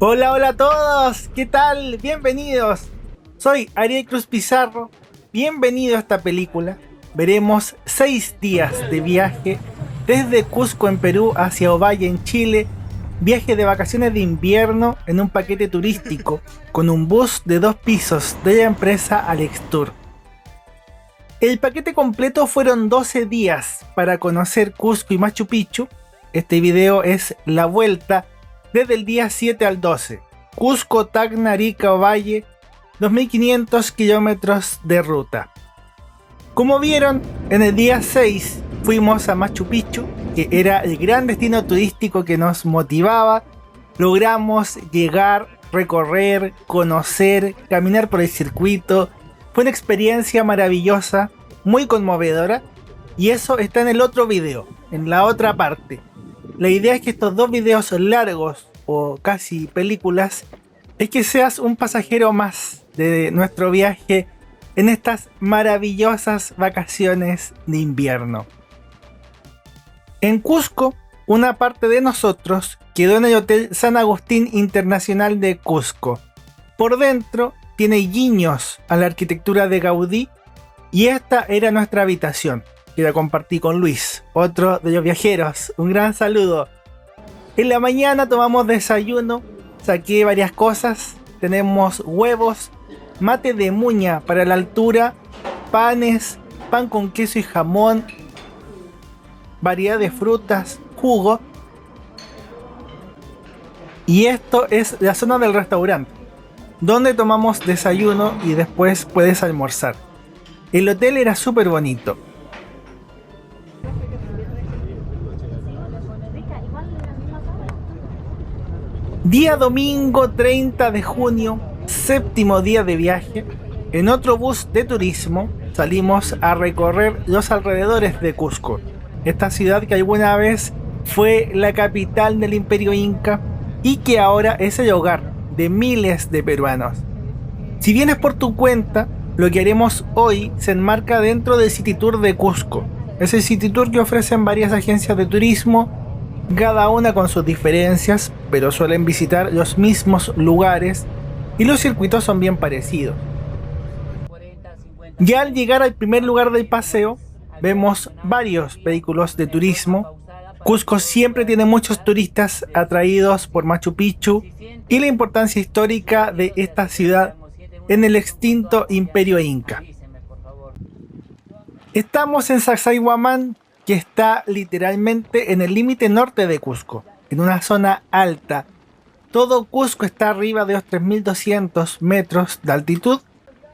Hola, hola a todos, ¿qué tal? Bienvenidos. Soy Ariel Cruz Pizarro. Bienvenido a esta película. Veremos 6 días de viaje desde Cusco en Perú hacia Ovalle en Chile. Viaje de vacaciones de invierno en un paquete turístico con un bus de 2 pisos de la empresa Alex Tour. El paquete completo fueron 12 días para conocer Cusco y Machu Picchu. Este video es la vuelta desde el día 7 al 12. Cusco, Tacna, Arica, Ovalle, 2500 kilómetros de ruta. Como vieron, en el día 6 fuimos a Machu Picchu, que era el gran destino turístico que nos motivaba. Logramos llegar, recorrer, conocer, caminar por el circuito. Fue una experiencia maravillosa, muy conmovedora, y eso está en el otro video, en la otra parte. La idea es que estos dos videos largos o casi películas es que seas un pasajero más de nuestro viaje en estas maravillosas vacaciones de invierno. En Cusco, una parte de nosotros quedó en el Hotel San Agustín Internacional de Cusco. Por dentro tiene guiños a la arquitectura de Gaudí y esta era nuestra habitación, que la compartí con Luis, otro de los viajeros. Un gran saludo. En la mañana tomamos desayuno, saqué varias cosas. Tenemos huevos, mate de muña para la altura, panes, pan con queso y jamón, variedad de frutas, jugo. Y esto es la zona del restaurante, donde tomamos desayuno y después puedes almorzar. El hotel era súper bonito. Día domingo 30 de junio, séptimo día de viaje. En otro bus de turismo salimos a recorrer los alrededores de Cusco, esta ciudad que alguna vez fue la capital del Imperio Inca y que ahora es el hogar de miles de peruanos. Si vienes por tu cuenta, lo que haremos hoy se enmarca dentro del City Tour de Cusco. Es el City Tour que ofrecen varias agencias de turismo, cada una con sus diferencias, pero suelen visitar los mismos lugares y los circuitos son bien parecidos. Ya al llegar al primer lugar del paseo, vemos varios vehículos de turismo. Cusco siempre tiene muchos turistas atraídos por Machu Picchu y la importancia histórica de esta ciudad en el extinto Imperio Inca. Estamos en Sacsayhuamán, que está literalmente en el límite norte de Cusco, en una zona alta. Todo Cusco está arriba de los 3200 metros de altitud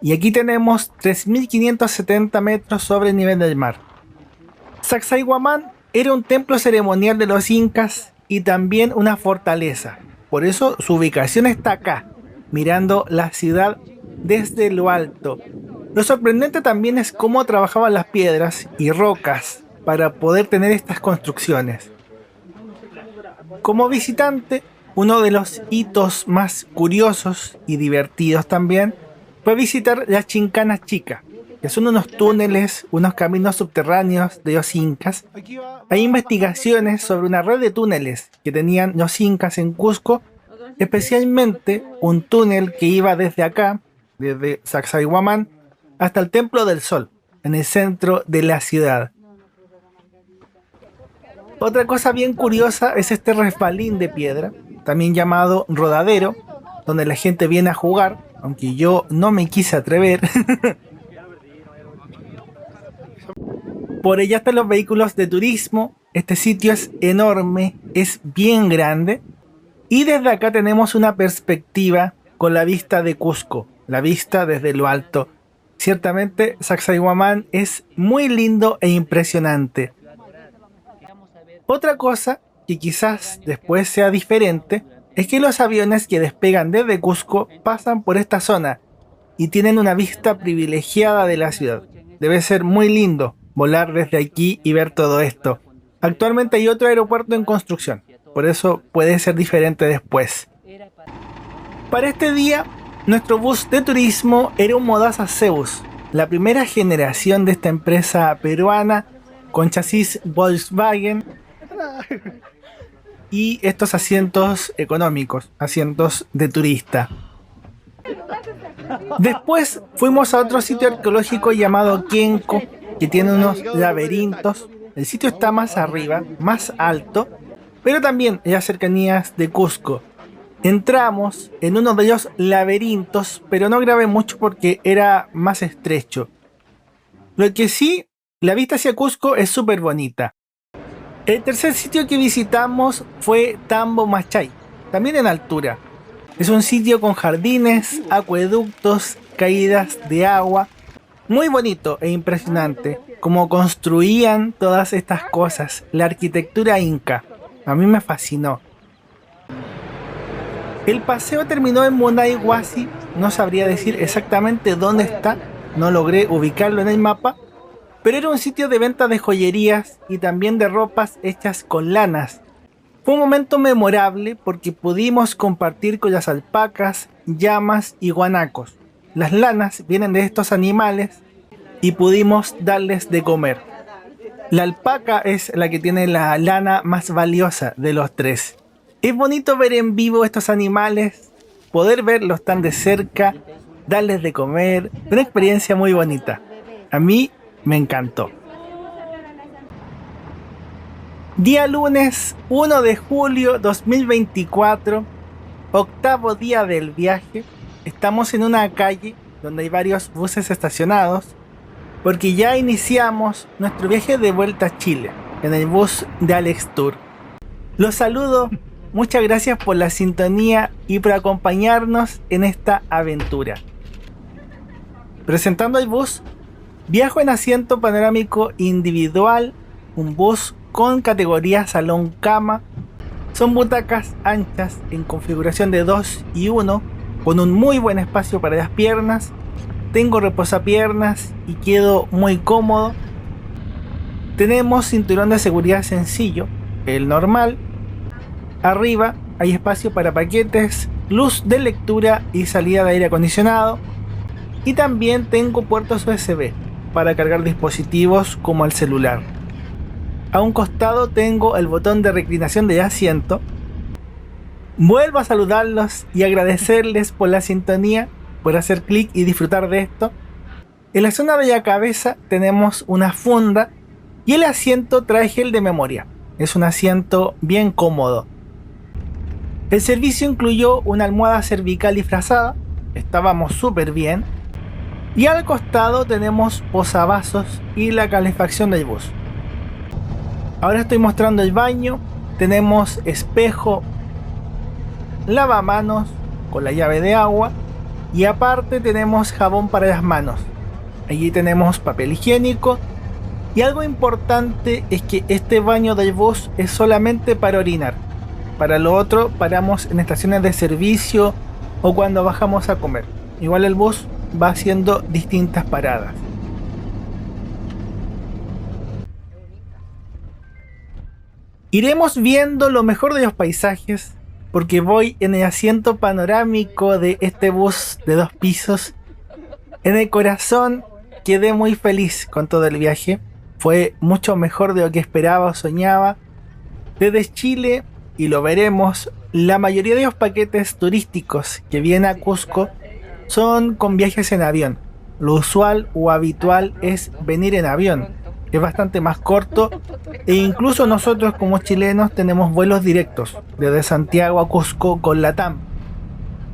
y aquí tenemos 3570 metros sobre el nivel del mar. Sacsayhuamán era un templo ceremonial de los incas y también una fortaleza. Por eso su ubicación está acá, mirando la ciudad desde lo alto. Lo sorprendente también es cómo trabajaban las piedras y rocas para poder tener estas construcciones. Como visitante, uno de los hitos más curiosos y divertidos también fue visitar las Chincanas Chicas, que son unos túneles, unos caminos subterráneos de los incas. Hay investigaciones sobre una red de túneles que tenían los incas en Cusco, especialmente un túnel que iba desde acá, desde Sacsayhuamán, hasta el Templo del Sol, en el centro de la ciudad. Otra cosa bien curiosa es este resbalín de piedra, también llamado rodadero, donde la gente viene a jugar, aunque yo no me quise atrever. Por allá están los vehículos de turismo. Este sitio es enorme, es bien grande. Y desde acá tenemos una perspectiva con la vista de Cusco, la vista desde lo alto. Ciertamente Sacsayhuamán es muy lindo e impresionante. Otra cosa que quizás después sea diferente es que los aviones que despegan desde Cusco pasan por esta zona y tienen una vista privilegiada de la ciudad. Debe ser muy lindo volar desde aquí y ver todo esto. Actualmente hay otro aeropuerto en construcción, por eso puede ser diferente después. Para este día, nuestro bus de turismo era un Modaza Zeus, la primera generación de esta empresa peruana con chasis Volkswagen y estos asientos económicos, asientos de turista. Después fuimos a otro sitio arqueológico llamado Kenko, que tiene unos laberintos. El sitio está más arriba, más alto, pero también en las cercanías de Cusco. Entramos en uno de ellos laberintos, pero no grabé mucho porque era más estrecho. Lo que sí, la vista hacia Cusco es súper bonita. El tercer sitio que visitamos fue Tambo Machay, también en altura. Es un sitio con jardines, acueductos, caídas de agua. Muy bonito e impresionante cómo construían todas estas cosas, la arquitectura inca. A mí me fascinó. El paseo terminó en Munay Huasi, no sabría decir exactamente dónde está, no logré ubicarlo en el mapa, pero era un sitio de venta de joyerías y también de ropas hechas con lanas. Fue un momento memorable porque pudimos compartir con las alpacas, llamas y guanacos. Las lanas vienen de estos animales y pudimos darles de comer. La alpaca es la que tiene la lana más valiosa de los tres. Es bonito ver en vivo estos animales, poder verlos tan de cerca, darles de comer, una experiencia muy bonita. A mí me encantó. Día lunes 1 de julio 2024, octavo día del viaje. Estamos en una calle donde hay varios buses estacionados porque ya iniciamos nuestro viaje de vuelta a Chile en el bus de Alex Tour. Los saludo, muchas gracias por la sintonía y por acompañarnos en esta aventura. Presentando el bus, viajo en asiento panorámico individual, un bus con categoría salón cama. Son butacas anchas en configuración de 2 y 1 con un muy buen espacio para las piernas. Tengo reposapiernas y quedo muy cómodo. Tenemos cinturón de seguridad sencillo, el normal. Arriba hay espacio para paquetes, luz de lectura y salida de aire acondicionado. Y también tengo puertos USB para cargar dispositivos como el celular. A un costado tengo el botón de reclinación del asiento. Vuelvo a saludarlos y agradecerles por la sintonía, por hacer clic y disfrutar de esto. En la zona de la cabeza tenemos una funda y el asiento trae gel de memoria. Es un asiento bien cómodo. El servicio incluyó una almohada cervical y frazada. Estábamos súper bien. Y al costado tenemos posavasos y la calefacción del bus. Ahora estoy mostrando el baño. Tenemos espejo, lavamanos con la llave de agua y aparte tenemos jabón para las manos. Allí tenemos papel higiénico y algo importante es que este baño del bus es solamente para orinar. Para lo otro paramos en estaciones de servicio o cuando bajamos a comer. Igual el bus va haciendo distintas paradas. Iremos viendo lo mejor de los paisajes porque voy en el asiento panorámico de este bus de 2 pisos. En el corazón quedé muy feliz con todo el viaje. Fue mucho mejor de lo que esperaba o soñaba. Desde Chile, y lo veremos, la mayoría de los paquetes turísticos que vienen a Cusco son con viajes en avión. Lo usual o habitual es venir en avión. Es bastante más corto e incluso nosotros como chilenos tenemos vuelos directos desde Santiago a Cusco con LATAM.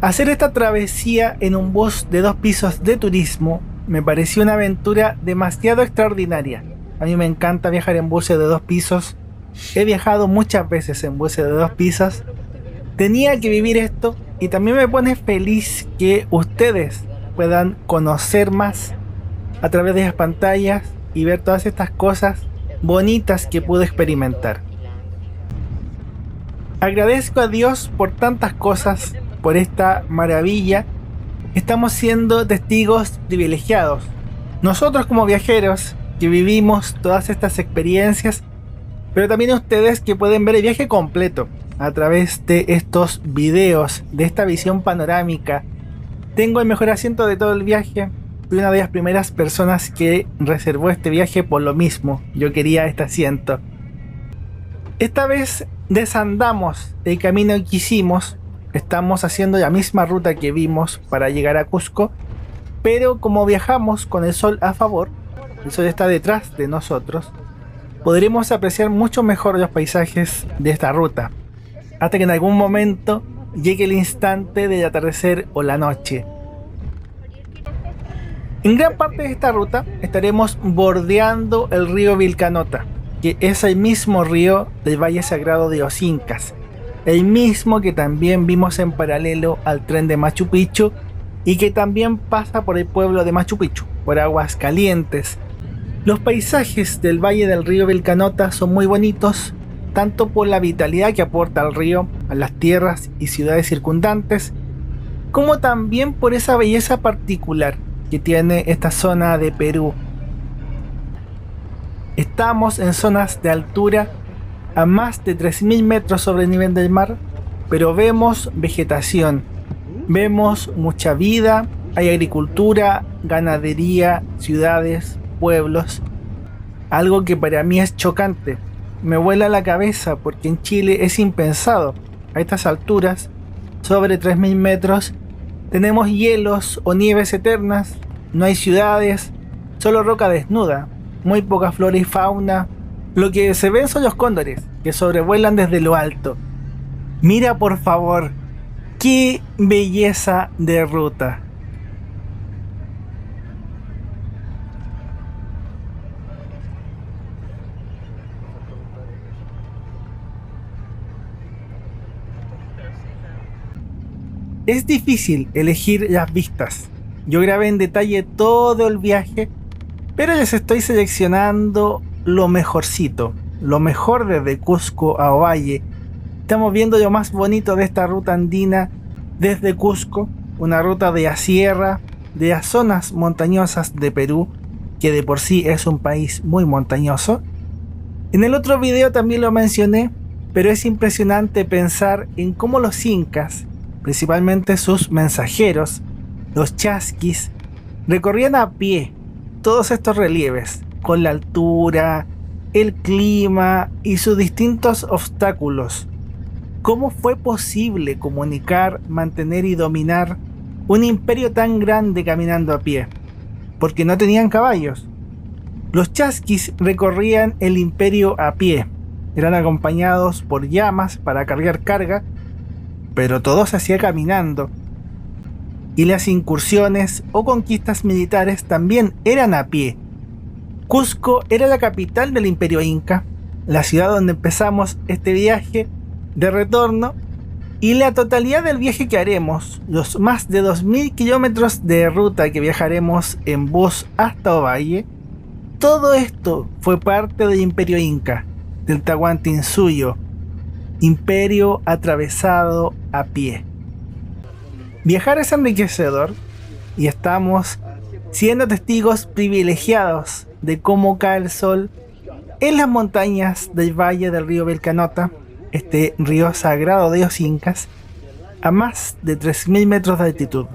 Hacer esta travesía en un bus de 2 pisos de turismo me pareció una aventura demasiado extraordinaria. A mí me encanta viajar en buses de 2 pisos. He viajado muchas veces en buses de 2 pisos. Tenía que vivir esto y también me pone feliz que ustedes puedan conocer más a través de las pantallas y ver todas estas cosas bonitas que pude experimentar. Agradezco a Dios por tantas cosas, por esta maravilla. Estamos siendo testigos privilegiados. Nosotros como viajeros que vivimos todas estas experiencias, pero también ustedes que pueden ver el viaje completo a través de estos videos, de esta visión panorámica. Tengo el mejor asiento de todo el viaje. Fui una de las primeras personas que reservó este viaje por lo mismo. Yo quería este asiento. Esta vez desandamos el camino que hicimos, estamos haciendo la misma ruta que vimos para llegar a Cusco, pero como viajamos con el sol a favor, el sol está detrás de nosotros, podremos apreciar mucho mejor los paisajes de esta ruta, hasta que en algún momento llegue el instante del atardecer o la noche. En gran parte de esta ruta estaremos bordeando el río Vilcanota, que es el mismo río del Valle Sagrado de los Incas, el mismo que también vimos en paralelo al tren de Machu Picchu y que también pasa por el pueblo de Machu Picchu, por Aguas Calientes. Los paisajes del Valle del río Vilcanota son muy bonitos, tanto por la vitalidad que aporta el río a las tierras y ciudades circundantes, como también por esa belleza particular que tiene esta zona de Perú. Estamos en zonas de altura a más de 3.000 metros sobre el nivel del mar, pero vemos vegetación, vemos mucha vida, hay agricultura, ganadería, ciudades, pueblos, algo que para mí es chocante, me vuela la cabeza porque en Chile es impensado. A estas alturas, sobre 3.000 metros, tenemos hielos o nieves eternas, no hay ciudades, solo roca desnuda, muy poca flora y fauna. Lo que se ven son los cóndores, que sobrevuelan desde lo alto. Mira por favor, qué belleza de ruta. Es difícil elegir las vistas. Yo grabé en detalle todo el viaje, pero les estoy seleccionando lo mejorcito, lo mejor desde Cusco a Ovalle. Estamos viendo lo más bonito de esta ruta andina desde Cusco, una ruta de la sierra, de las zonas montañosas de Perú, que de por sí es un país muy montañoso. En el otro video también lo mencioné, pero es impresionante pensar en cómo los incas, principalmente sus mensajeros, los chasquis, recorrían a pie todos estos relieves, con la altura, el clima y sus distintos obstáculos. ¿Cómo fue posible comunicar, mantener y dominar un imperio tan grande caminando a pie? Porque no tenían caballos. Los chasquis recorrían el imperio a pie, eran acompañados por llamas para cargar carga, pero todo se hacía caminando. Y las incursiones o conquistas militares también eran a pie. Cusco era la capital del Imperio Inca, la ciudad donde empezamos este viaje de retorno, y la totalidad del viaje que haremos, los más de 2.000 kilómetros de ruta que viajaremos en bus hasta Ovalle, todo esto fue parte del Imperio Inca, del Tahuantinsuyo, imperio atravesado a pie. Viajar es enriquecedor y estamos siendo testigos privilegiados de cómo cae el sol en las montañas del valle del río Vilcanota, este río sagrado de los incas, a más de 3.000 metros de altitud.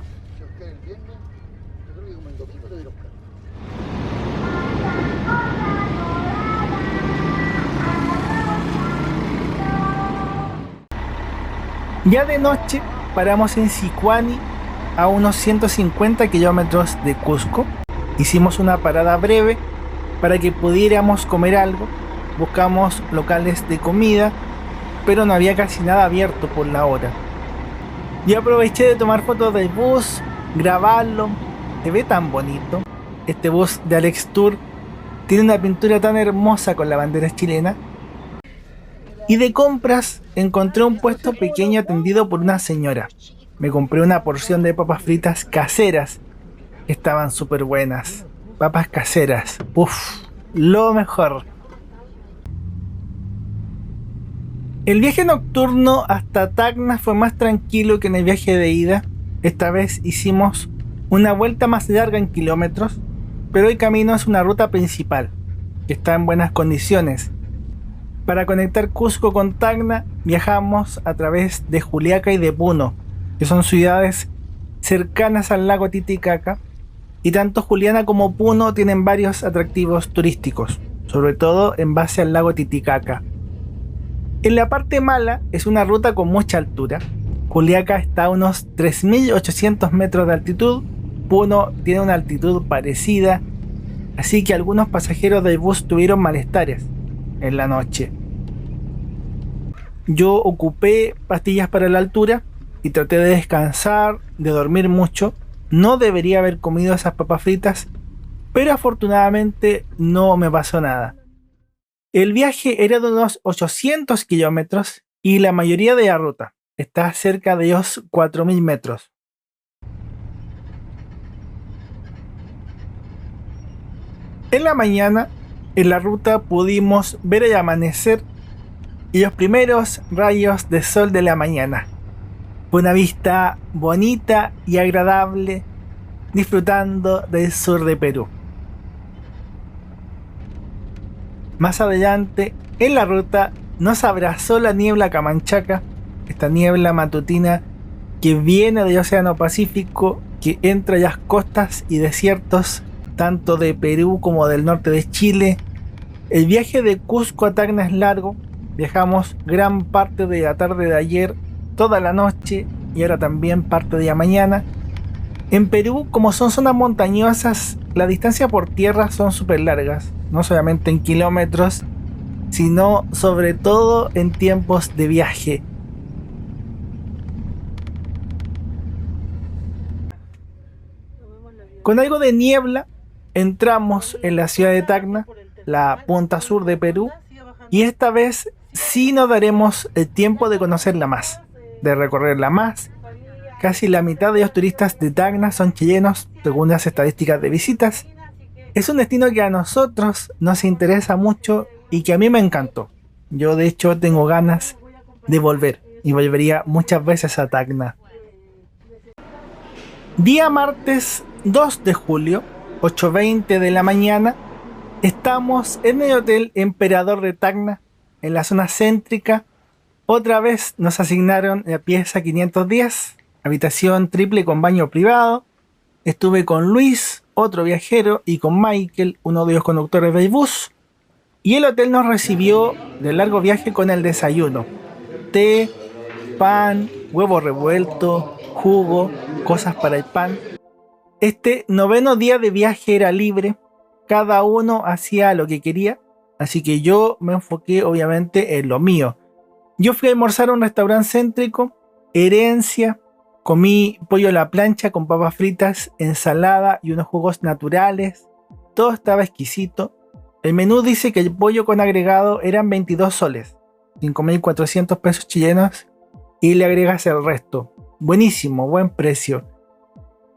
Ya de noche paramos en Sicuani, a unos 150 kilómetros de Cusco. Hicimos una parada breve para que pudiéramos comer algo. Buscamos locales de comida, pero no había casi nada abierto por la hora. Yo aproveché de tomar fotos del bus, grabarlo. Se ve tan bonito. Este bus de Alex Tour tiene una pintura tan hermosa con la bandera chilena. Y de compras encontré un puesto pequeño atendido por una señora. Me compré una porción de papas fritas caseras. Estaban súper buenas. Papas caseras. Uff, lo mejor. El viaje nocturno hasta Tacna fue más tranquilo que en el viaje de ida. Esta vez hicimos una vuelta más larga en kilómetros, pero el camino es una ruta principal, que está en buenas condiciones. Para conectar Cusco con Tacna, viajamos a través de Juliaca y de Puno, que son ciudades cercanas al lago Titicaca, y tanto Juliana como Puno tienen varios atractivos turísticos, sobre todo en base al lago Titicaca. En la parte mala es una ruta con mucha altura. Juliaca está a unos 3.800 metros de altitud, Puno tiene una altitud parecida, así que algunos pasajeros del bus tuvieron malestares en la noche. Yo ocupé pastillas para la altura y traté de descansar, de dormir mucho. No debería haber comido esas papas fritas, pero afortunadamente no me pasó nada. El viaje era de unos 800 kilómetros y la mayoría de la ruta está cerca de los 4.000 metros. En la mañana, en la ruta pudimos ver el amanecer y los primeros rayos de sol de la mañana. Fue una vista bonita y agradable, disfrutando del sur de Perú. Más adelante, en la ruta, nos abrazó la niebla camanchaca, esta niebla matutina que viene del Océano Pacífico, que entra a las costas y desiertos, tanto de Perú como del norte de Chile. El viaje de Cusco a Tacna es largo, viajamos gran parte de la tarde de ayer, toda la noche y ahora también parte de la mañana. En Perú, como son zonas montañosas, la distancia por tierra son súper largas, no solamente en kilómetros, sino sobre todo en tiempos de viaje. Con algo de niebla, entramos en la ciudad de Tacna, la punta sur de Perú, y esta vez sí nos daremos el tiempo de conocerla más, de recorrerla más. Casi la mitad de los turistas de Tacna son chilenos, según las estadísticas de visitas. Es un destino que a nosotros nos interesa mucho y que a mí me encantó. Yo de hecho tengo ganas de volver y volvería muchas veces a Tacna. Día martes 2 de julio, 8:20 de la mañana, estamos en el Hotel Emperador de Tacna, en la zona céntrica. Otra vez nos asignaron la pieza 510, habitación triple con baño privado. Estuve con Luis, otro viajero, y con Michael, uno de los conductores del bus. Y el hotel nos recibió del largo viaje con el desayuno. Té, pan, huevo revuelto, jugo, cosas para el pan. Este 9º día de viaje era libre, cada uno hacía lo que quería, así que yo me enfoqué obviamente en lo mío. Yo fui a almorzar a un restaurante céntrico, Herencia, comí pollo a la plancha con papas fritas, ensalada y unos jugos naturales, todo estaba exquisito. El menú dice que el pollo con agregado eran 22 soles, 5.400 pesos chilenos, y le agregas el resto. Buenísimo, buen precio.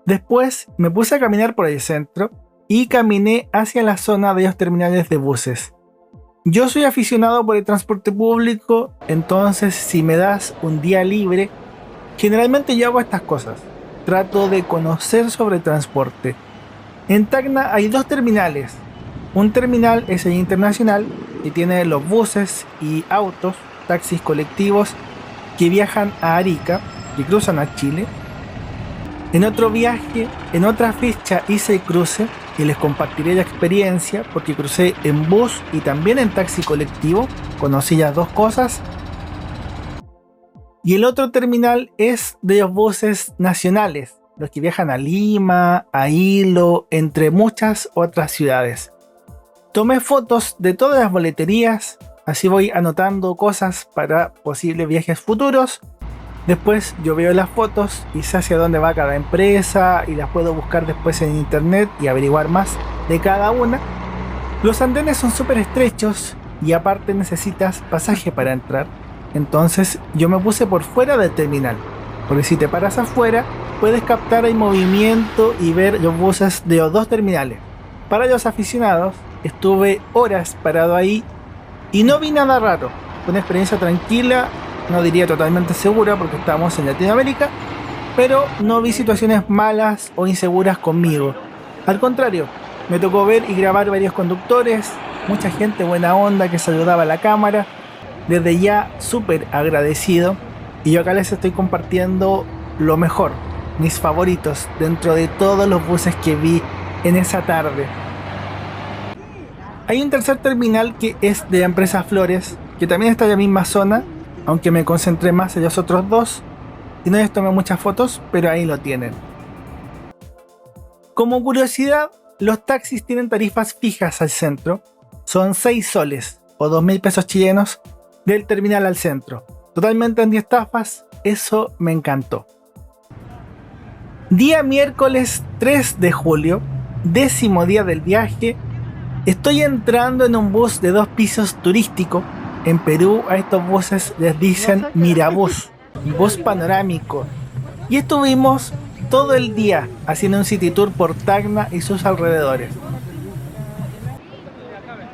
Después me puse a caminar por el centro y caminé hacia la zona de los terminales de buses. Yo soy aficionado por el transporte público, entonces si me das un día libre, generalmente yo hago estas cosas. Trato de conocer sobre el transporte. En Tacna hay 2 terminales. Un terminal es el internacional, que tiene los buses y autos, taxis colectivos que viajan a Arica, que cruzan a Chile. En otro viaje, en otra fecha hice el cruce y les compartiré la experiencia porque crucé en bus y también en taxi colectivo, conocí las dos cosas. Y el otro terminal es de los buses nacionales, los que viajan a Lima, a Hilo, entre muchas otras ciudades. Tomé fotos de todas las boleterías, así voy anotando cosas para posibles viajes futuros. Después yo veo las fotos y sé hacia dónde va cada empresa y las puedo buscar después en internet y averiguar más de cada una. Los andenes son súper estrechos y aparte necesitas pasaje para entrar. Entonces yo me puse por fuera del terminal, porque si te paras afuera puedes captar el movimiento y ver los buses de los 2 terminales. Para los aficionados estuve horas parado ahí y no vi nada raro. Fue una experiencia tranquila, no diría totalmente segura porque estábamos en Latinoamérica, pero no vi situaciones malas o inseguras conmigo. Al contrario, me tocó ver y grabar varios conductores, mucha gente buena onda que saludaba a la cámara. Desde ya súper agradecido, y yo acá les estoy compartiendo lo mejor, mis favoritos dentro de todos los buses que vi en esa tarde. Hay un tercer terminal que es de la empresa Flores, que también está en la misma zona, aunque me concentré más en los otros dos y no les tomé muchas fotos, pero ahí lo tienen. Como curiosidad, los taxis tienen tarifas fijas al centro, son 6 soles o 2.000 pesos chilenos del terminal al centro, totalmente antiestafas, eso me encantó. Día miércoles 3 de julio, 10º día del viaje, estoy entrando en un bus de 2 pisos turístico. En Perú a estos buses les dicen Mirabús, bus panorámico. Y estuvimos todo el día haciendo un city tour por Tacna y sus alrededores.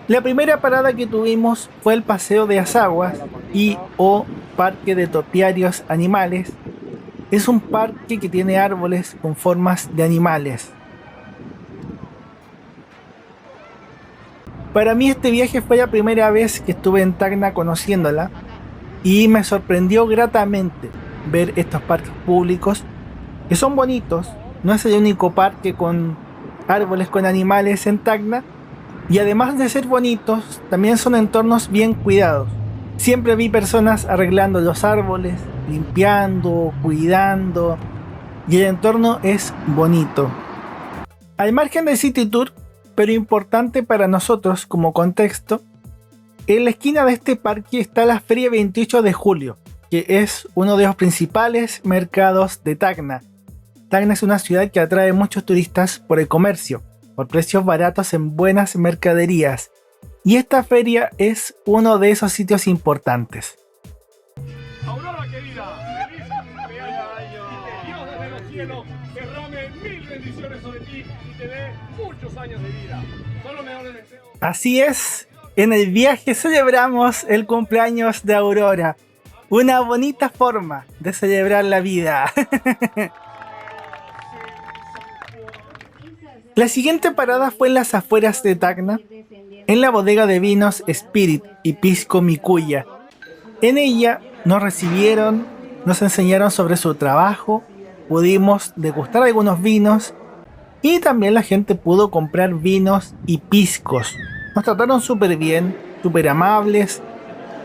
La primera parada que tuvimos fue el paseo de Azaguas y o Parque de Topiarios Animales. Es un parque que tiene árboles con formas de animales. Para mí este viaje fue la primera vez que estuve en Tacna conociéndola y me sorprendió gratamente ver estos parques públicos que son bonitos. No es el único parque con árboles con animales en Tacna y además de ser bonitos también son entornos bien cuidados. Siempre vi personas arreglando los árboles, limpiando, cuidando y el entorno es bonito. Al margen del City Tour, pero importante para nosotros como contexto, en la esquina de este parque está la Feria 28 de Julio, que es uno de los principales mercados de Tacna. Tacna es una ciudad que atrae muchos turistas por el comercio, por precios baratos en buenas mercaderías, y esta feria es uno de esos sitios importantes. Aurora querida, feliz cumpleaños. Que Dios desde los cielos derrame 1000 bendiciones sobre ti y te dé muchos años de vida. Son los mejores deseos. Así es, en el viaje celebramos el cumpleaños de Aurora. Una bonita forma de celebrar la vida. La siguiente parada fue en las afueras de Tacna, en la bodega de vinos Spirit y Pisco Micuya. En ella nos recibieron, nos enseñaron sobre su trabajo, pudimos degustar algunos vinos y también la gente pudo comprar vinos y piscos. Nos trataron súper bien, súper amables,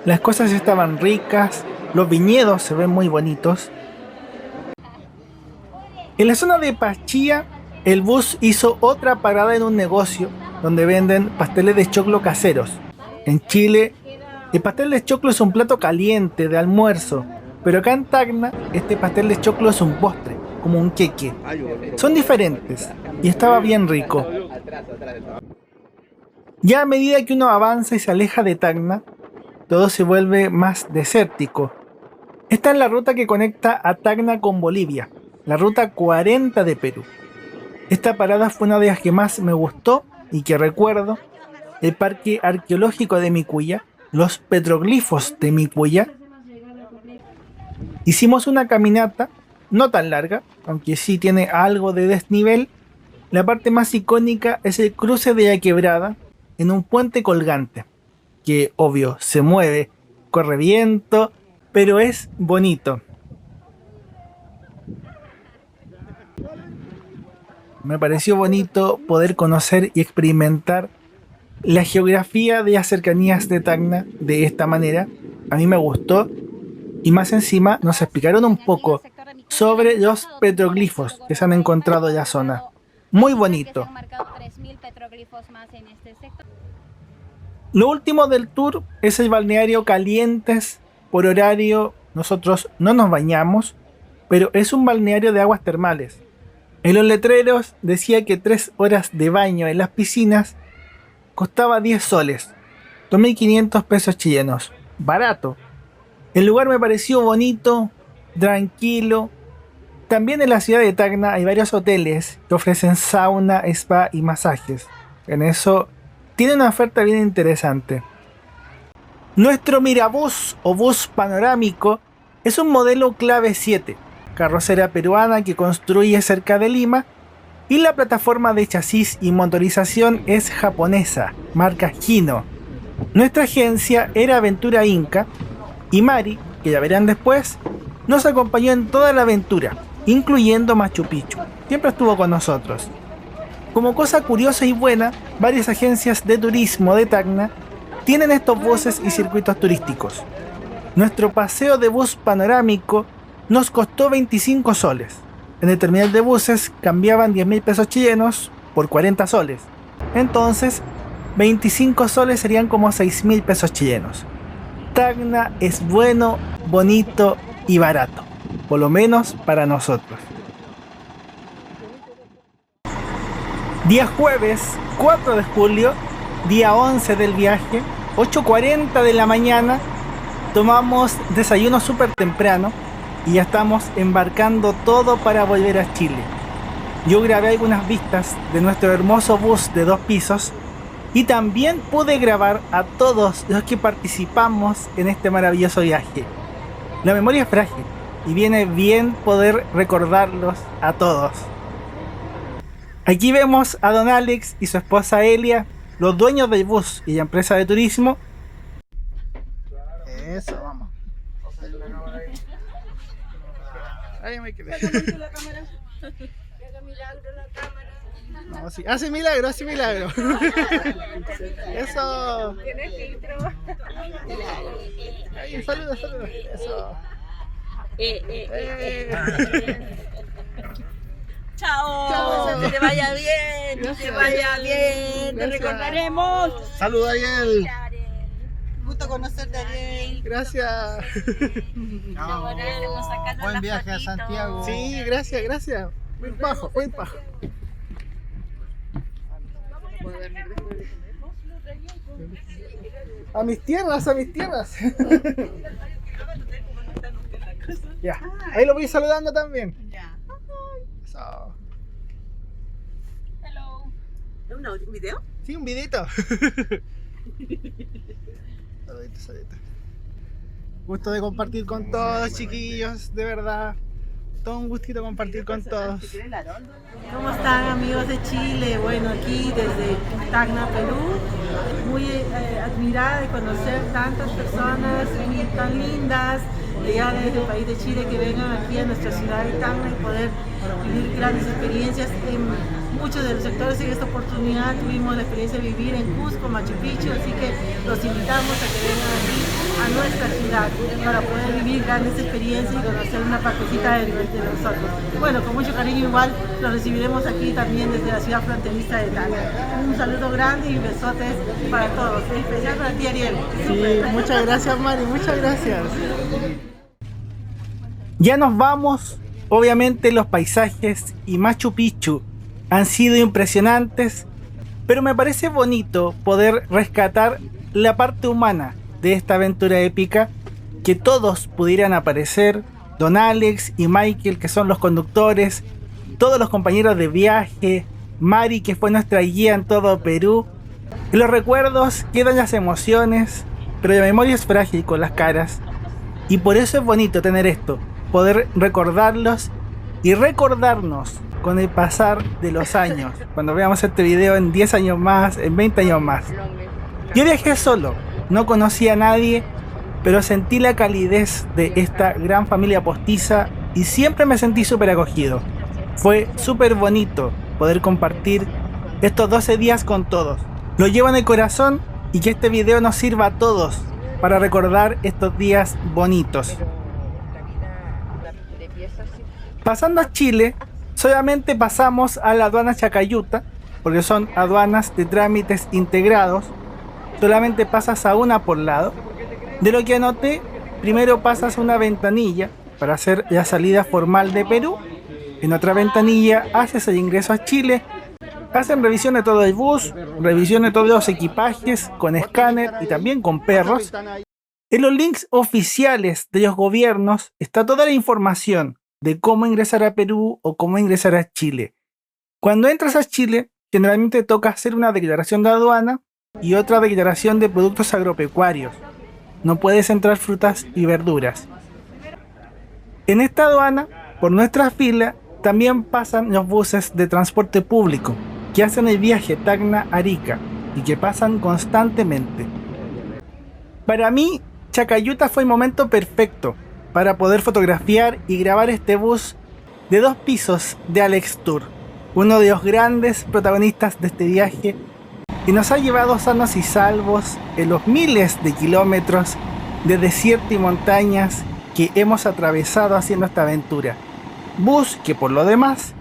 las cosas estaban ricas, los viñedos se ven muy bonitos. En la zona de Pachía, el bus hizo otra parada en un negocio donde venden pasteles de choclo caseros. En Chile, el pastel de choclo es un plato caliente de almuerzo, pero acá en Tacna, este pastel de choclo es un postre, como un queque. Son diferentes y estaba bien rico. Ya a medida que uno avanza y se aleja de Tacna, todo se vuelve más desértico. Esta es la ruta que conecta a Tacna con Bolivia, la ruta 40 de Perú. Esta parada fue una de las que más me gustó y que recuerdo, el parque arqueológico de Micuya, los petroglifos de Micuya. Hicimos una caminata, no tan larga, aunque sí tiene algo de desnivel. La parte más icónica es el cruce de la quebrada en un puente colgante, que obvio se mueve, corre viento, pero es bonito. Me pareció bonito poder conocer y experimentar la geografía de las cercanías de Tacna de esta manera. A mí me gustó y más encima nos explicaron un poco sobre los petroglifos que se han encontrado en la zona. Muy bonito. Lo último del tour es el balneario Calientes. Por horario nosotros no nos bañamos, pero es un balneario de aguas termales. En los letreros decía que 3 horas de baño en las piscinas costaba 10 soles, 2.500 pesos chilenos. Barato. El lugar me pareció bonito, tranquilo. También en la ciudad de Tacna hay varios hoteles que ofrecen sauna, spa y masajes. En eso tiene una oferta bien interesante. Nuestro Mirabús o bus panorámico es un modelo Clave 7. Carrocera peruana que construye cerca de Lima y la plataforma de chasis y motorización es japonesa, marca Hino. Nuestra agencia era Aventura Inca y Mari, que ya verán después, nos acompañó en toda la aventura, incluyendo Machu Picchu. Siempre estuvo con nosotros. Como cosa curiosa y buena, varias agencias de turismo de Tacna tienen estos buses y circuitos turísticos. Nuestro paseo de bus panorámico nos costó 25 soles. En el terminal de buses cambiaban 10.000 pesos chilenos por 40 soles. Entonces, 25 soles serían como 6.000 pesos chilenos. Tacna es bueno, bonito y barato, por lo menos para nosotros. Día jueves 4 de julio, día 11 del viaje, 8:40 de la mañana, tomamos desayuno súper temprano y ya estamos embarcando todo para volver a Chile. Yo grabé algunas vistas de nuestro hermoso bus de 2 pisos y también pude grabar a todos los que participamos en este maravilloso viaje. La memoria es frágil y viene bien poder recordarlos a todos. Aquí vemos a don Alex y su esposa Elia, los dueños del bus y la empresa de turismo. Eso, vamos. Ahí me quedé. No, sí. Hace milagro, hace milagro. Eso. Tiene filtro. Ahí, saluda, saluda. Eso. Chao. Chao. Que te vaya bien. Que te vaya bien. Te recordaremos. Saluda, Ariel. Gusto conocerte, Ariel. Gracias. Buen viaje a Santiago. Sí, gracias, gracias. Muy bajo, muy bajo. A mis tierras, a mis tierras. Ya, ahí lo voy saludando también. Ya. Eso. Hello. ¿Un video? Sí, un videito. Saludito, saludito. Gusto de compartir con todos, chiquillos, de verdad. Todo un gustito compartir con todos. ¿Cómo están, amigos de Chile? Bueno, aquí desde Tacna, Perú, muy admirada de conocer tantas personas tan lindas de allá desde el país de Chile que vengan aquí a nuestra ciudad de Tacna y poder vivir grandes experiencias en muchos de los sectores. En esta oportunidad tuvimos la experiencia de vivir en Cusco, Machu Picchu, así que los invitamos a que vengan aquí a nuestra ciudad para poder vivir grandes experiencias y conocer una partecita de nosotros. Bueno, con mucho cariño igual los recibiremos aquí también desde la ciudad fronteriza de Tacna. Un saludo grande y besotes para todos, en especial para ti, Ariel. Sí, muchas gracias, Mari, muchas gracias. Ya nos vamos. Obviamente los paisajes y Machu Picchu han sido impresionantes, pero me parece bonito poder rescatar la parte humana de esta aventura épica, que todos pudieran aparecer, don Alex y Michael, que son los conductores, todos los compañeros de viaje, Mari, que fue nuestra guía en todo Perú. En los recuerdos quedan las emociones, pero la memoria es frágil con las caras, y por eso es bonito tener esto, poder recordarlos y recordarnos con el pasar de los años, cuando veamos este video en 10 años más, en 20 años más. Yo viajé solo, no conocí a nadie, pero sentí la calidez de esta gran familia postiza y siempre me sentí súper acogido. Fue súper bonito poder compartir estos 12 días con todos. Lo llevo en el corazón y que este video nos sirva a todos para recordar estos días bonitos. Pasando a Chile, solamente pasamos a la aduana Chacayuta, porque son aduanas de trámites integrados. Solamente pasas a una por lado. De lo que anoté, primero pasas a una ventanilla para hacer la salida formal de Perú. En otra ventanilla haces el ingreso a Chile. Hacen revisión de todo el bus, revisión de todos los equipajes con escáner y también con perros. En los links oficiales de los gobiernos está toda la información de cómo ingresar a Perú o cómo ingresar a Chile. Cuando entras a Chile, generalmente toca hacer una declaración de aduana y otra declaración de productos agropecuarios. No puedes entrar frutas y verduras. En esta aduana, por nuestra fila, también pasan los buses de transporte público que hacen el viaje Tacna-Arica y que pasan constantemente. Para mí, Chacayuta fue el momento perfecto para poder fotografiar y grabar este bus de 2 pisos de Alex Tour, uno de los grandes protagonistas de este viaje y nos ha llevado sanos y salvos en los miles de kilómetros de desierto y montañas que hemos atravesado haciendo esta aventura. Bus que por lo demás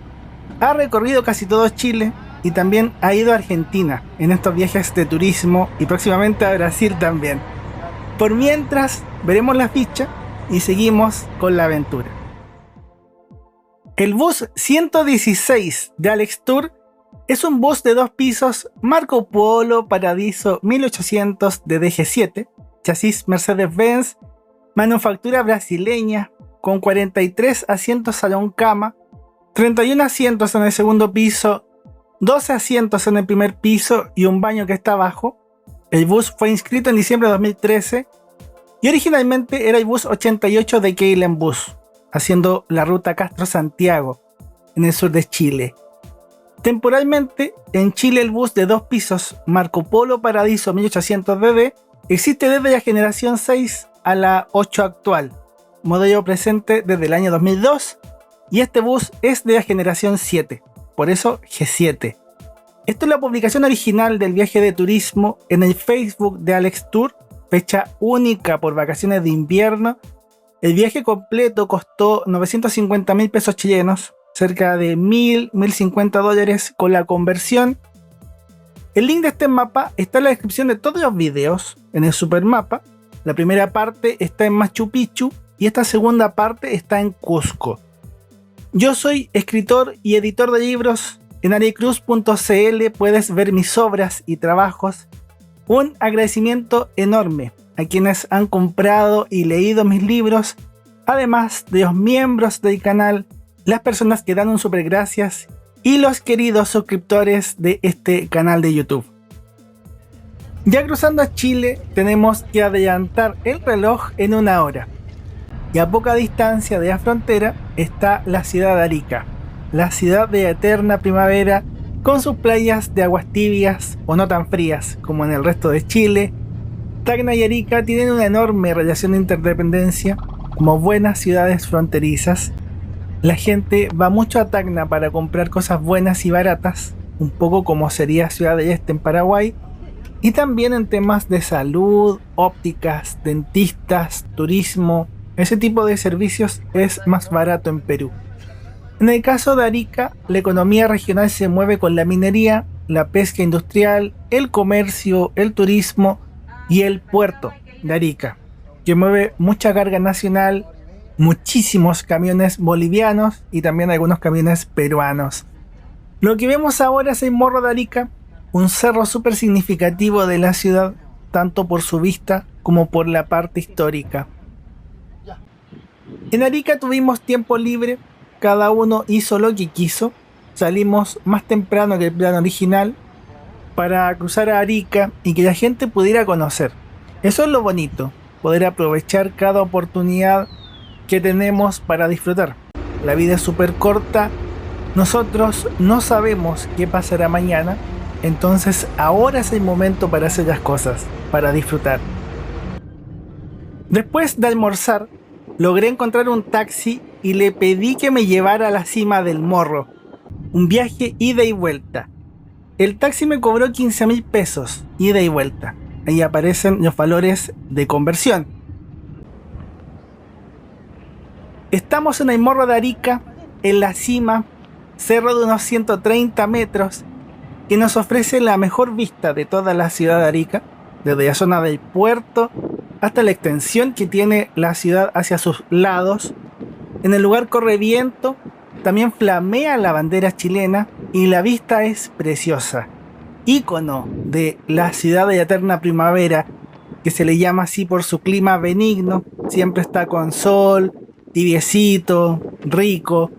ha recorrido casi todo Chile y también ha ido a Argentina en estos viajes de turismo y próximamente a Brasil también. Por mientras, veremos la ficha y seguimos con la aventura. El bus 116 de Alex Tour es un bus de 2 pisos Marco Polo Paradiso 1800 de DG7, chasis Mercedes-Benz, manufactura brasileña, con 43 asientos salón cama, 31 asientos en el segundo piso, 12 asientos en el primer piso y un baño que está abajo. El bus fue inscrito en diciembre de 2013 y originalmente era el bus 88 de Keilen Bus, haciendo la ruta Castro-Santiago en el sur de Chile. Temporalmente, en Chile el bus de 2 pisos Marco Polo Paradiso 1800 DD existe desde la generación 6 a la 8 actual, modelo presente desde el año 2002, y este bus es de la generación 7, por eso G7. Esto es la publicación original del viaje de turismo en el Facebook de Alex Tour, fecha única por vacaciones de invierno. El viaje completo costó 950.000 pesos chilenos, cerca de 1.050 dólares con la conversión. El link de este mapa está en la descripción de todos los videos en el supermapa. La primera parte está en Machu Picchu y esta segunda parte está en Cusco. Yo soy escritor y editor de libros. En ariecruz.cl puedes ver mis obras y trabajos. Un agradecimiento enorme a quienes han comprado y leído mis libros, además de los miembros del canal, las personas que dan un super gracias y los queridos suscriptores de este canal de YouTube. Ya cruzando a Chile tenemos que adelantar el reloj en 1 hora. Y a poca distancia de la frontera está la ciudad de Arica, la ciudad de la eterna primavera, con sus playas de aguas tibias o no tan frías como en el resto de Chile. Tacna y Arica tienen una enorme relación de interdependencia como buenas ciudades fronterizas. La gente va mucho a Tacna para comprar cosas buenas y baratas, un poco como sería Ciudad del Este en Paraguay, y también en temas de salud, ópticas, dentistas, turismo. Ese tipo de servicios es más barato en Perú. En el caso de Arica, la economía regional se mueve con la minería, la pesca industrial, el comercio, el turismo y el puerto de Arica, que mueve mucha carga nacional, muchísimos camiones bolivianos y también algunos camiones peruanos. Lo que vemos ahora es el Morro de Arica, un cerro súper significativo de la ciudad, tanto por su vista como por la parte histórica. En Arica tuvimos tiempo libre, cada uno hizo lo que quiso. Salimos más temprano que el plan original para cruzar a Arica y que la gente pudiera conocer. Eso es lo bonito, poder aprovechar cada oportunidad que tenemos para disfrutar. La vida es súper corta, nosotros no sabemos qué pasará mañana, entonces ahora es el momento para hacer las cosas, para disfrutar. Después de almorzar, logré encontrar un taxi y le pedí que me llevara a la cima del Morro. Un viaje ida y vuelta. El taxi me cobró 15.000 pesos, ida y vuelta. Ahí aparecen los valores de conversión. Estamos en el Morro de Arica, en la cima, cerro de unos 130 metros, que nos ofrece la mejor vista de toda la ciudad de Arica, desde la zona del puerto hasta la extensión que tiene la ciudad hacia sus lados. En el lugar corre viento, también flamea la bandera chilena y la vista es preciosa. Ícono de la ciudad de la eterna primavera, que se le llama así por su clima benigno, siempre está con sol, tibiecito, rico.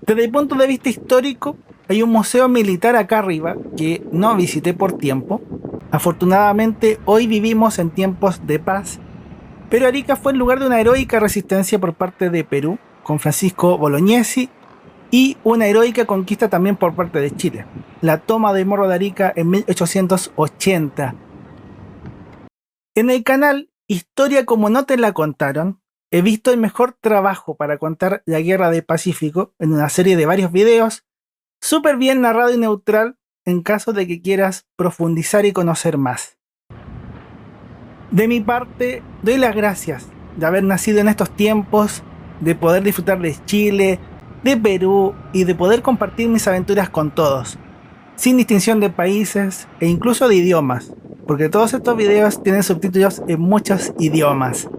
Desde el punto de vista histórico, hay un museo militar acá arriba que no visité por tiempo. Afortunadamente hoy vivimos en tiempos de paz, pero Arica fue el lugar de una heroica resistencia por parte de Perú, con Francisco Bolognesi, y una heroica conquista también por parte de Chile, la toma del Morro de Arica en 1880. En el canal Historia como no te la contaron, he visto el mejor trabajo para contar la Guerra del Pacífico en una serie de varios videos, súper bien narrado y neutral, en caso de que quieras profundizar y conocer más. De mi parte, doy las gracias de haber nacido en estos tiempos, de poder disfrutar de Chile, de Perú y de poder compartir mis aventuras con todos, sin distinción de países e incluso de idiomas, porque todos estos videos tienen subtítulos en muchos idiomas.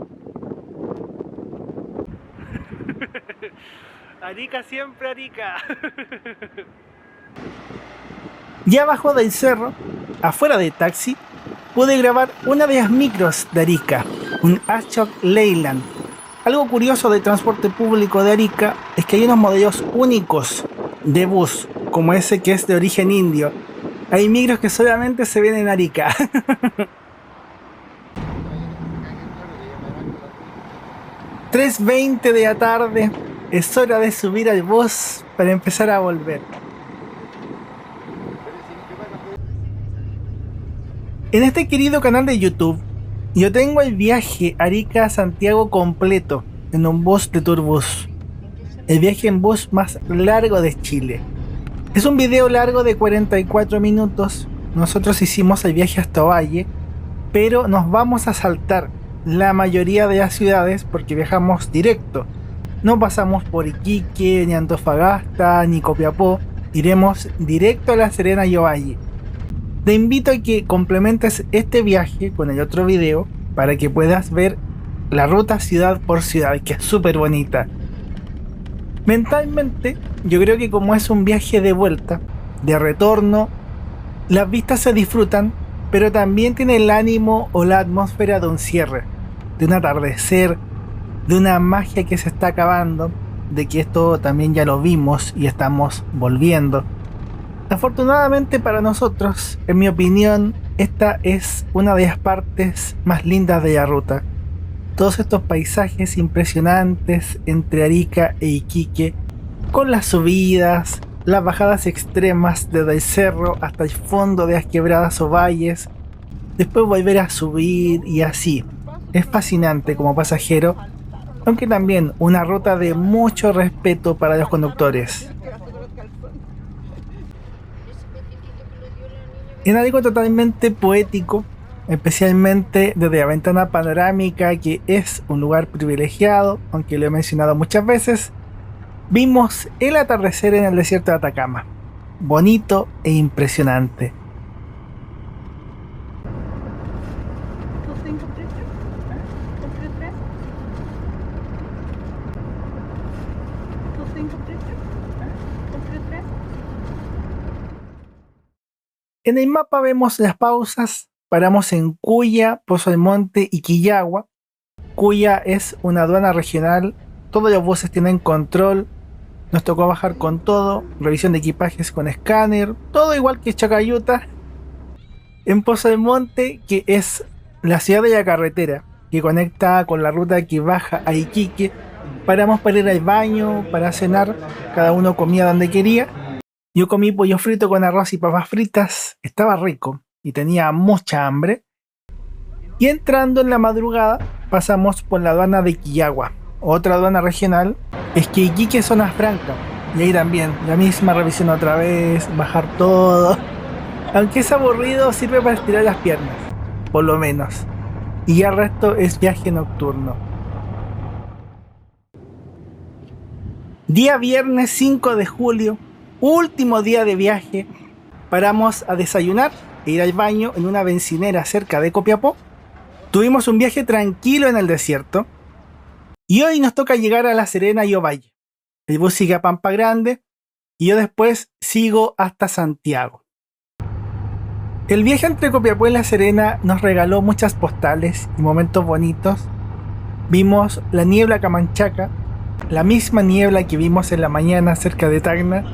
Arica siempre, Arica. Ya abajo del cerro, afuera del taxi, pude grabar una de las micros de Arica, un Ashok Leyland. Algo curioso del transporte público de Arica es que hay unos modelos únicos de bus, como ese que es de origen indio. Hay micros que solamente se ven en Arica. 3:20 de la tarde, es hora de subir al bus para empezar a volver. En este querido canal de YouTube, yo tengo el viaje Arica-Santiago completo en un bus de Turbus. El viaje en bus más largo de Chile. Es un video largo de 44 minutos. Nosotros hicimos el viaje hasta Ovalle, pero nos vamos a saltar la mayoría de las ciudades porque viajamos directo. No pasamos por Iquique, ni Antofagasta, ni Copiapó. Iremos directo a La Serena y Ovalle. Te invito a que complementes este viaje con el otro video para que puedas ver la ruta ciudad por ciudad, que es súper bonita. Mentalmente, yo creo que como es un viaje de vuelta, de retorno, las vistas se disfrutan, pero también tiene el ánimo o la atmósfera de un cierre, de un atardecer, de una magia que se está acabando, de que esto también ya lo vimos y estamos volviendo. Afortunadamente para nosotros, en mi opinión, esta es una de las partes más lindas de la ruta. Todos estos paisajes impresionantes entre Arica e Iquique, con las subidas, las bajadas extremas desde el cerro hasta el fondo de las quebradas o valles, después volver a subir y así. Es fascinante como pasajero, aunque también una ruta de mucho respeto para los conductores. En algo totalmente poético, especialmente desde la ventana panorámica, que es un lugar privilegiado, aunque lo he mencionado muchas veces, vimos el atardecer en el desierto de Atacama, bonito e impresionante. En el mapa vemos las pausas, paramos en Cuya, Pozo Almonte y Quillagua. Cuya es una aduana regional, todos los buses tienen control, nos tocó bajar con todo, revisión de equipajes con escáner, todo igual que Chacayuta. En Pozo Almonte, que es la ciudad de la carretera, que conecta con la ruta que baja a Iquique, paramos para ir al baño, para cenar, cada uno comía donde quería. Yo comí pollo frito con arroz y papas fritas, estaba rico y tenía mucha hambre. Y entrando en la madrugada pasamos por la aduana de Quillagua, otra aduana regional. Es que Iquique es zona franca y ahí también la misma revisión otra vez, bajar todo. Aunque es aburrido, sirve para estirar las piernas, por lo menos. Y ya el resto es viaje nocturno. Día viernes 5 de julio. Último día de viaje, paramos a desayunar e ir al baño en una bencinera cerca de Copiapó. Tuvimos un viaje tranquilo en el desierto y hoy nos toca llegar a La Serena y Ovalle. El bus sigue a Pampa Grande y yo después sigo hasta Santiago. El viaje entre Copiapó y La Serena nos regaló muchas postales y momentos bonitos. Vimos la niebla camanchaca, la misma niebla que vimos en la mañana cerca de Tacna.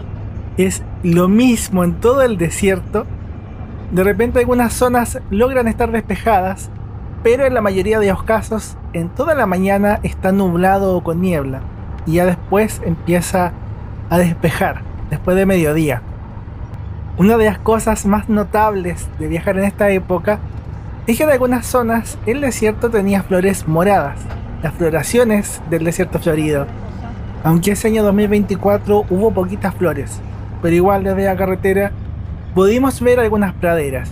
Es lo mismo en todo el desierto. De repente algunas zonas logran estar despejadas, pero en la mayoría de los casos en toda la mañana está nublado o con niebla y ya después empieza a despejar después de mediodía. Una de las cosas más notables de viajar en esta época es que en algunas zonas el desierto tenía flores moradas, las floraciones del desierto florido, aunque ese año 2024 hubo poquitas flores. Pero igual desde la carretera pudimos ver algunas praderas.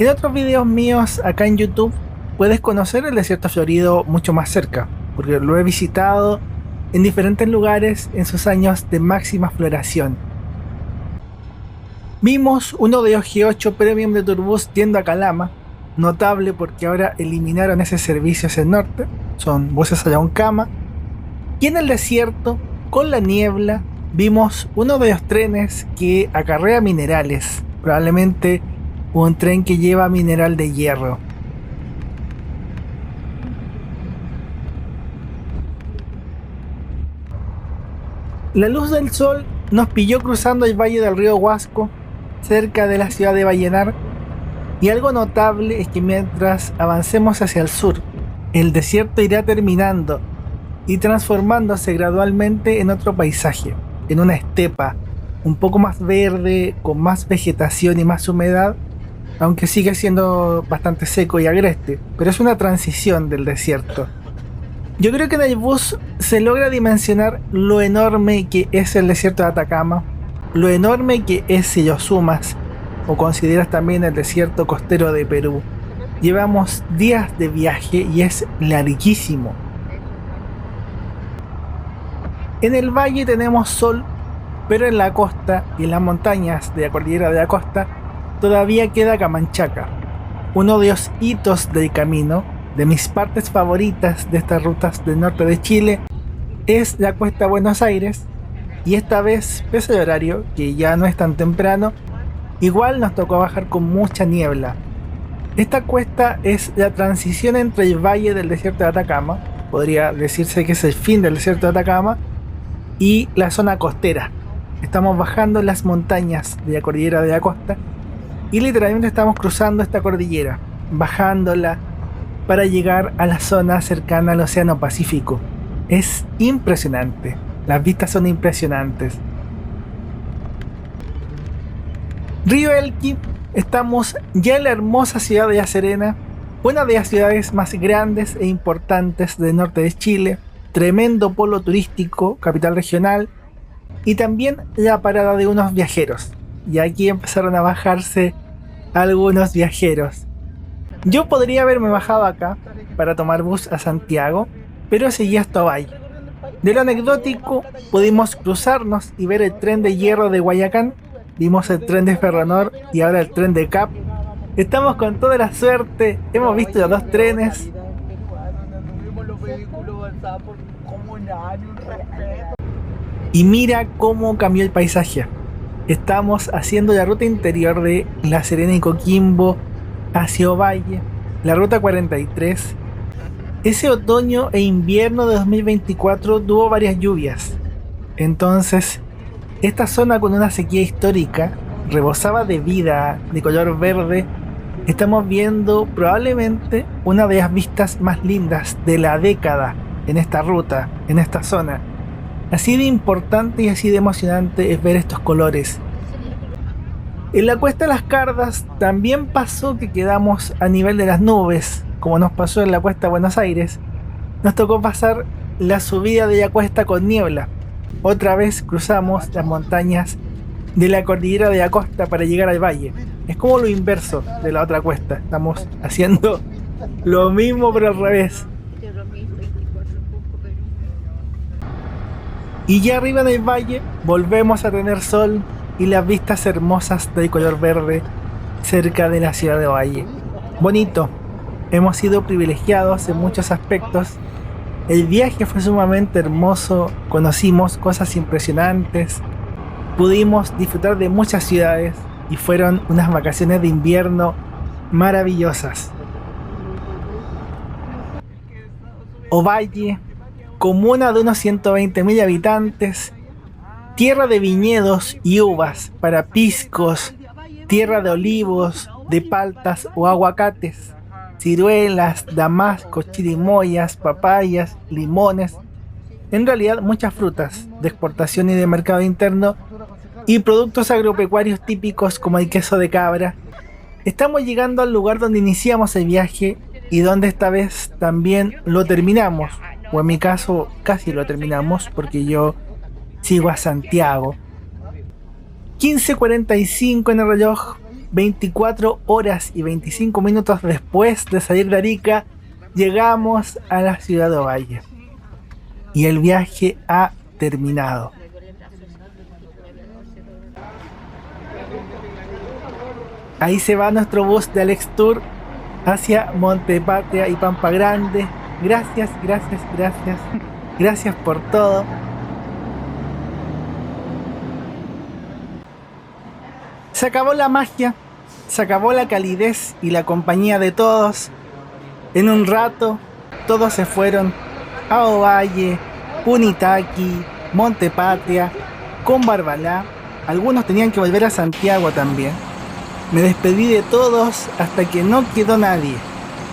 En otros videos míos acá en YouTube puedes conocer el desierto florido mucho más cerca, porque lo he visitado en diferentes lugares en sus años de máxima floración. Vimos uno de los G8 Premium de Turbus yendo a Calama, notable porque ahora eliminaron ese servicio hacia el norte, son buses allá en Cama. Y en el desierto, con la niebla, vimos uno de los trenes que acarrea minerales, probablemente un tren que lleva mineral de hierro. La luz del sol nos pilló cruzando el valle del río Huasco, cerca de la ciudad de Vallenar, y algo notable es que mientras avancemos hacia el sur, el desierto irá terminando y transformándose gradualmente en otro paisaje, en una estepa, un poco más verde, con más vegetación y más humedad, aunque sigue siendo bastante seco y agreste, pero es una transición del desierto. Yo creo que en el bus se logra dimensionar lo enorme que es el desierto de Atacama, lo enorme que es si lo sumas o consideras también el desierto costero de Perú. Llevamos días de viaje y es larguísimo. En el valle tenemos sol, pero en la costa y en las montañas de la cordillera de la costa todavía queda Camanchaca, uno de los hitos del camino. De mis partes favoritas de estas rutas del norte de Chile es la cuesta Buenos Aires, y esta vez, pese al horario, que ya no es tan temprano, igual nos tocó bajar con mucha niebla. Esta cuesta es la transición entre el valle del desierto de Atacama, podría decirse que es el fin del desierto de Atacama, y la zona costera. Estamos bajando las montañas de la cordillera de la costa y literalmente estamos cruzando esta cordillera, bajándola para llegar a la zona cercana al Océano Pacífico. Es impresionante, las vistas son impresionantes. Río Elqui, estamos ya en la hermosa ciudad de La Serena, una de las ciudades más grandes e importantes del norte de Chile, tremendo polo turístico, capital regional, y también la parada de unos viajeros. Y aquí empezaron a bajarse algunos viajeros. Yo podría haberme bajado acá para tomar bus a Santiago, pero seguí hasta Ovalle. De lo anecdótico, pudimos cruzarnos y ver el tren de hierro de Guayacán, vimos el tren de Ferronor y ahora el tren de Cap. Estamos con toda la suerte, hemos visto los dos trenes. Y mira cómo cambió el paisaje. Estamos haciendo la ruta interior de La Serena y Coquimbo hacia Ovalle, la ruta 43. Ese otoño e invierno de 2024 tuvo varias lluvias. Entonces, esta zona con una sequía histórica rebosaba de vida, de color verde. Estamos viendo probablemente una de las vistas más lindas de la década en esta ruta, en esta zona. Así de importante y así de emocionante es ver estos colores. En la cuesta de las Cardas también pasó que quedamos a nivel de las nubes, como nos pasó en la cuesta Buenos Aires. Nos tocó pasar la subida de la cuesta con niebla. Otra vez cruzamos las montañas de la cordillera de la costa para llegar al valle. Es como lo inverso de la otra cuesta. Estamos haciendo lo mismo pero al revés. Y ya arriba en el valle volvemos a tener sol y las vistas hermosas del color verde cerca de la ciudad de Ovalle. Bonito, hemos sido privilegiados en muchos aspectos. El viaje fue sumamente hermoso, conocimos cosas impresionantes, pudimos disfrutar de muchas ciudades y fueron unas vacaciones de invierno maravillosas. Ovalle, comuna de unos 120.000 habitantes, tierra de viñedos y uvas para piscos, tierra de olivos, de paltas o aguacates, ciruelas, damascos, chirimoyas, papayas, limones, en realidad muchas frutas de exportación y de mercado interno y productos agropecuarios típicos como el queso de cabra. Estamos llegando al lugar donde iniciamos el viaje y donde esta vez también lo terminamos, o en mi caso casi lo terminamos porque yo sigo a Santiago. 15:45 en el reloj, 24 horas y 25 minutos después de salir de Arica, llegamos a la ciudad de Ovalle. Y el viaje ha terminado. Ahí se va nuestro bus de Alex Tour hacia Montepatria y Pampa Grande. Gracias, gracias, gracias. Gracias por todo. Se acabó la magia, se acabó la calidez y la compañía de todos. En un rato, todos se fueron a Ovalle, Punitaqui, Montepatria, con Barbalá. Algunos tenían que volver a Santiago también. Me despedí de todos hasta que no quedó nadie.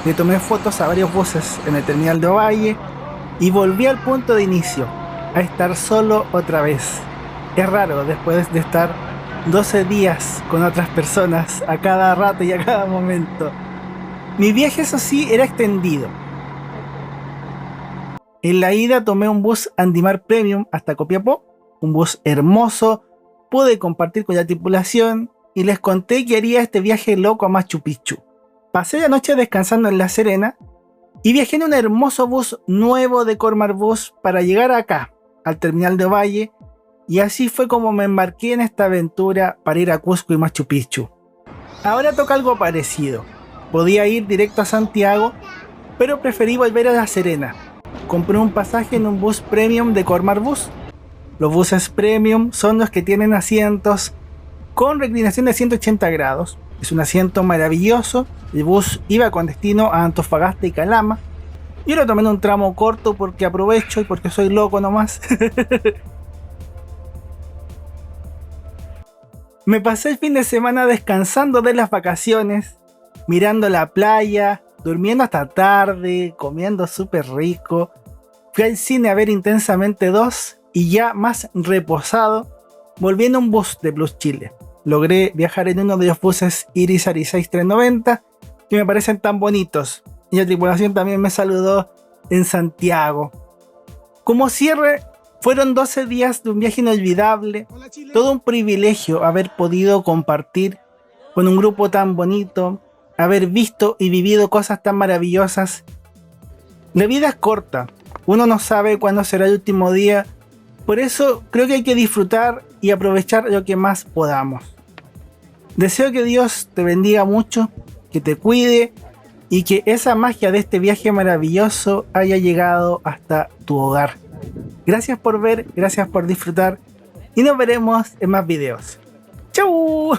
Le tomé fotos a varios buses en el terminal de Ovalle y volví al punto de inicio, a estar solo otra vez. Es raro después de estar 12 días con otras personas a cada rato y a cada momento. Mi viaje, eso sí, era extendido. En la ida tomé un bus Andimar Premium hasta Copiapó, un bus hermoso. Pude compartir con la tripulación y les conté que haría este viaje loco a Machu Picchu. Pasé la noche descansando en La Serena y viajé en un hermoso bus nuevo de Cormar Bus para llegar acá, al terminal de Ovalle, y así fue como me embarqué en esta aventura para ir a Cusco y Machu Picchu. Ahora toca algo parecido. Podía ir directo a Santiago, pero preferí volver a La Serena. Compré un pasaje en un bus premium de Cormar Bus. Los buses premium son los que tienen asientos con reclinación de 180 grados. Es un asiento maravilloso. El bus iba con destino a Antofagasta y Calama. Yo lo tomé en un tramo corto porque aprovecho y porque soy loco nomás. Me pasé el fin de semana descansando de las vacaciones, mirando la playa, durmiendo hasta tarde, comiendo súper rico. Fui al cine a ver Intensamente 2 y ya más reposado, volví en un bus de Plus Chile. Logré viajar en uno de los buses Irizar 6390 que me parecen tan bonitos. Y la tripulación también me saludó en Santiago. Como cierre, fueron 12 días de un viaje inolvidable. Todo un privilegio haber podido compartir con un grupo tan bonito, haber visto y vivido cosas tan maravillosas. La vida es corta, uno no sabe cuándo será el último día. Por eso creo que hay que disfrutar y aprovechar lo que más podamos. Deseo que Dios te bendiga mucho, que te cuide y que esa magia de este viaje maravilloso haya llegado hasta tu hogar. Gracias por ver, gracias por disfrutar y nos veremos en más videos. ¡Chau!